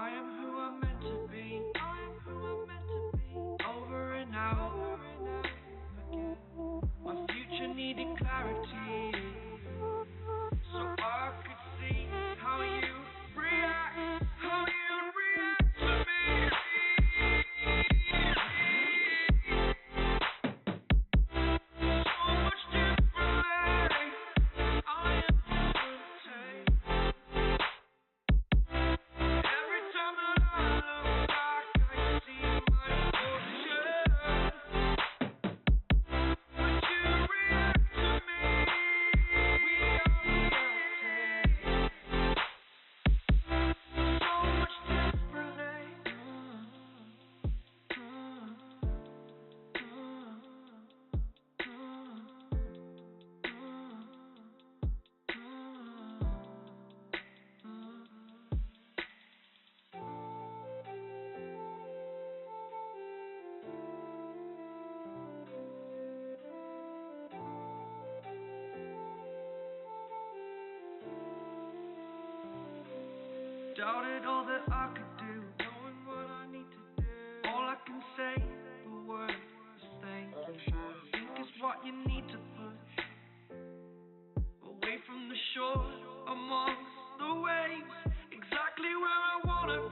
I am who I'm meant to be. I am who I'm meant to be. Over and out again. My future needed clarity, so I could see how you react, how you react to me. So much differently. I am different. Every time that I look back, I see my fortune. Would you react to me? We are reacting so much differently. Doubted all that I could do, knowing what I need to do. All I can say, the word is thank you. I think is what you need to push away from the shore, amongst the waves, exactly where I wanna